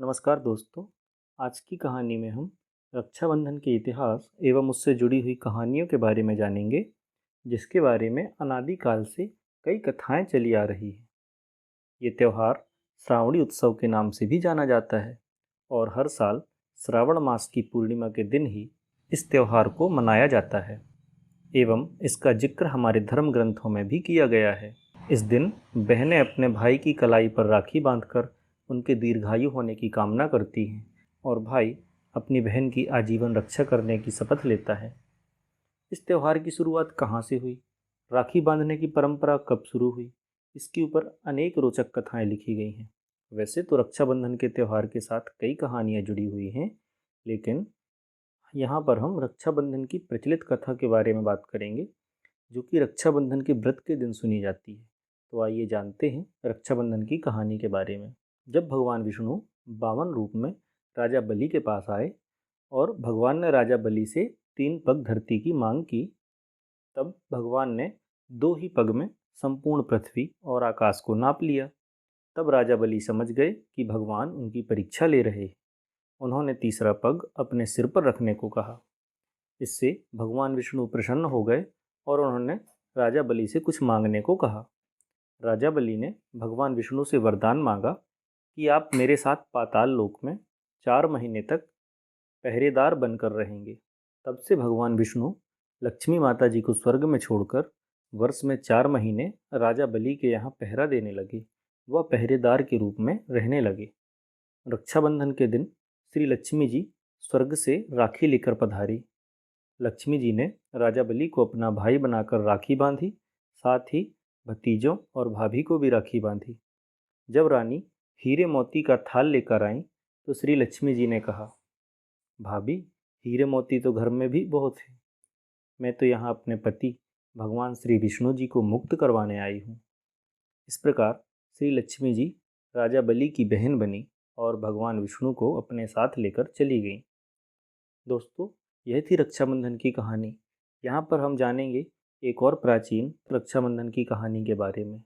नमस्कार दोस्तों। आज की कहानी में हम रक्षाबंधन के इतिहास एवं उससे जुड़ी हुई कहानियों के बारे में जानेंगे, जिसके बारे में अनादिकाल से कई कथाएं चली आ रही हैं। ये त्यौहार श्रावणी उत्सव के नाम से भी जाना जाता है और हर साल श्रावण मास की पूर्णिमा के दिन ही इस त्यौहार को मनाया जाता है एवं इसका जिक्र हमारे धर्म ग्रंथों में भी किया गया है। इस दिन बहनें अपने भाई की कलाई पर राखी बांधकर उनके दीर्घायु होने की कामना करती हैं और भाई अपनी बहन की आजीवन रक्षा करने की शपथ लेता है। इस त्यौहार की शुरुआत कहाँ से हुई, राखी बांधने की परंपरा कब शुरू हुई, इसके ऊपर अनेक रोचक कथाएं लिखी गई हैं। वैसे तो रक्षाबंधन के त्यौहार के साथ कई कहानियां जुड़ी हुई हैं, लेकिन यहाँ पर हम रक्षाबंधन की प्रचलित कथा के बारे में बात करेंगे, जो कि रक्षाबंधन के व्रत के दिन सुनी जाती है। तो आइए जानते हैं रक्षाबंधन की कहानी के बारे में। जब भगवान विष्णु बामन रूप में राजा बलि के पास आए और भगवान ने राजा बलि से 3 पग धरती की मांग की, तब भगवान ने 2 ही पग में संपूर्ण पृथ्वी और आकाश को नाप लिया। तब राजा बलि समझ गए कि भगवान उनकी परीक्षा ले रहे हैं। उन्होंने तीसरा पग अपने सिर पर रखने को कहा। इससे भगवान विष्णु प्रसन्न हो गए और उन्होंने राजा बलि से कुछ मांगने को कहा। राजा बलि ने भगवान विष्णु से वरदान मांगा कि आप मेरे साथ पाताल लोक में 4 महीने तक पहरेदार बनकर रहेंगे। तब से भगवान विष्णु लक्ष्मी माता जी को स्वर्ग में छोड़कर वर्ष में 4 महीने राजा बलि के यहाँ पहरा देने लगे। वह पहरेदार के रूप में रहने लगे। रक्षाबंधन के दिन श्री लक्ष्मी जी स्वर्ग से राखी लेकर पधारी। लक्ष्मी जी ने राजा बलि को अपना भाई बनाकर राखी बांधी, साथ ही भतीजों और भाभी को भी राखी बांधी। जब रानी हीरे मोती का थाल लेकर आईं, तो श्री लक्ष्मी जी ने कहा, भाभी, हीरे मोती तो घर में भी बहुत है। मैं तो यहाँ अपने पति भगवान श्री विष्णु जी को मुक्त करवाने आई हूँ। इस प्रकार श्री लक्ष्मी जी राजा बलि की बहन बनी और भगवान विष्णु को अपने साथ लेकर चली गईं। दोस्तों, यह थी रक्षाबंधन की कहानी। यहाँ पर हम जानेंगे एक और प्राचीन रक्षाबंधन की कहानी के बारे में।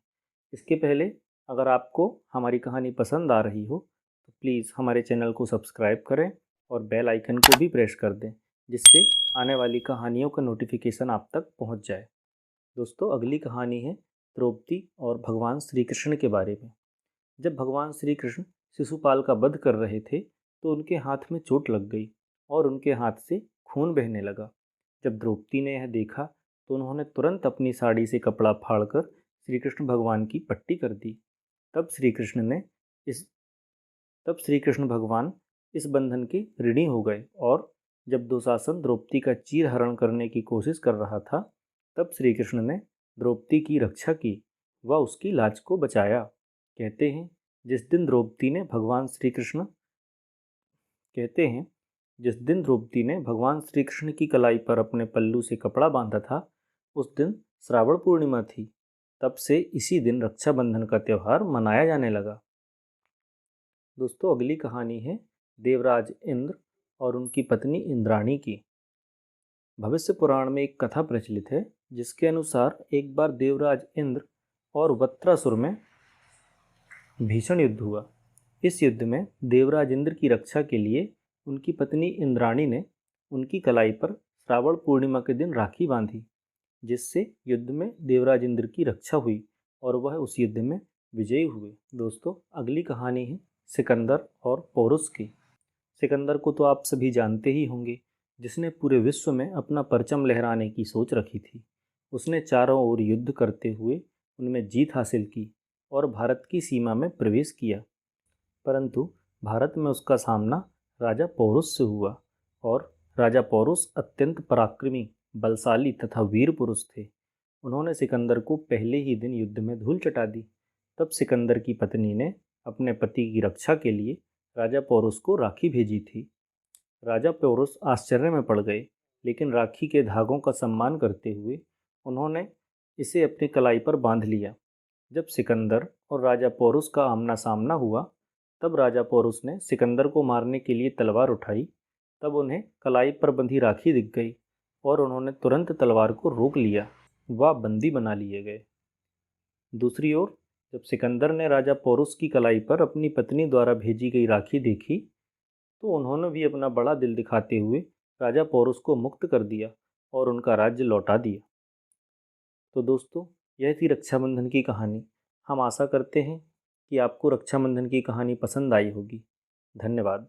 इसके पहले अगर आपको हमारी कहानी पसंद आ रही हो तो प्लीज़ हमारे चैनल को सब्सक्राइब करें और बेल आइकन को भी प्रेस कर दें, जिससे आने वाली कहानियों का नोटिफिकेशन आप तक पहुँच जाए। दोस्तों, अगली कहानी है द्रौपदी और भगवान श्री कृष्ण के बारे में। जब भगवान श्री कृष्ण शिशुपाल का वध कर रहे थे, तो उनके हाथ में चोट लग गई और उनके हाथ से खून बहने लगा। जब द्रौपदी ने यह देखा, तो उन्होंने तुरंत अपनी साड़ी से कपड़ा फाड़कर श्री कृष्ण भगवान की पट्टी कर दी। तब श्री कृष्ण ने इस तब श्री कृष्ण भगवान इस बंधन के ऋणी हो गए और जब दुशासन द्रौपदी का चीर हरण करने की कोशिश कर रहा था, तब श्री कृष्ण ने द्रौपदी की रक्षा की व उसकी लाज को बचाया। कहते हैं जिस दिन द्रौपदी ने भगवान श्री कृष्ण की कलाई पर अपने पल्लू से कपड़ा बांधा था, उस दिन श्रावण पूर्णिमा थी। तब से इसी दिन रक्षाबंधन का त्यौहार मनाया जाने लगा। दोस्तों, अगली कहानी है देवराज इंद्र और उनकी पत्नी इंद्राणी की। भविष्य पुराण में एक कथा प्रचलित है, जिसके अनुसार एक बार देवराज इंद्र और वत्रासुर में भीषण युद्ध हुआ। इस युद्ध में देवराज इंद्र की रक्षा के लिए उनकी पत्नी इंद्राणी ने उनकी कलाई पर श्रावण पूर्णिमा के दिन राखी बांधी, जिससे युद्ध में देवराज इंद्र की रक्षा हुई और वह उस युद्ध में विजयी हुए। दोस्तों, अगली कहानी है सिकंदर और पोरुस की। सिकंदर को तो आप सभी जानते ही होंगे, जिसने पूरे विश्व में अपना परचम लहराने की सोच रखी थी। उसने चारों ओर युद्ध करते हुए उनमें जीत हासिल की और भारत की सीमा में प्रवेश किया। परंतु भारत में उसका सामना राजा पौरुष से हुआ और राजा पौरुष अत्यंत पराक्रमी, बलशाली तथा वीर पुरुष थे। उन्होंने सिकंदर को पहले ही दिन युद्ध में धूल चटा दी। तब सिकंदर की पत्नी ने अपने पति की रक्षा के लिए राजा पौरुष को राखी भेजी थी। राजा पौरुष आश्चर्य में पड़ गए, लेकिन राखी के धागों का सम्मान करते हुए उन्होंने इसे अपनी कलाई पर बांध लिया। जब सिकंदर और राजा पौरुष का आमना सामना हुआ, तब राजा पौरुष ने सिकंदर को मारने के लिए तलवार उठाई। तब उन्हें कलाई पर बंधी राखी दिख गई और उन्होंने तुरंत तलवार को रोक लिया। वह बंदी बना लिए गए। दूसरी ओर जब सिकंदर ने राजा पोरुस की कलाई पर अपनी पत्नी द्वारा भेजी गई राखी देखी तो उन्होंने भी अपना बड़ा दिल दिखाते हुए राजा पोरुस को मुक्त कर दिया और उनका राज्य लौटा दिया। तो दोस्तों, यह थी रक्षाबंधन की कहानी। हम आशा करते हैं कि आपको रक्षाबंधन की कहानी पसंद आई होगी। धन्यवाद।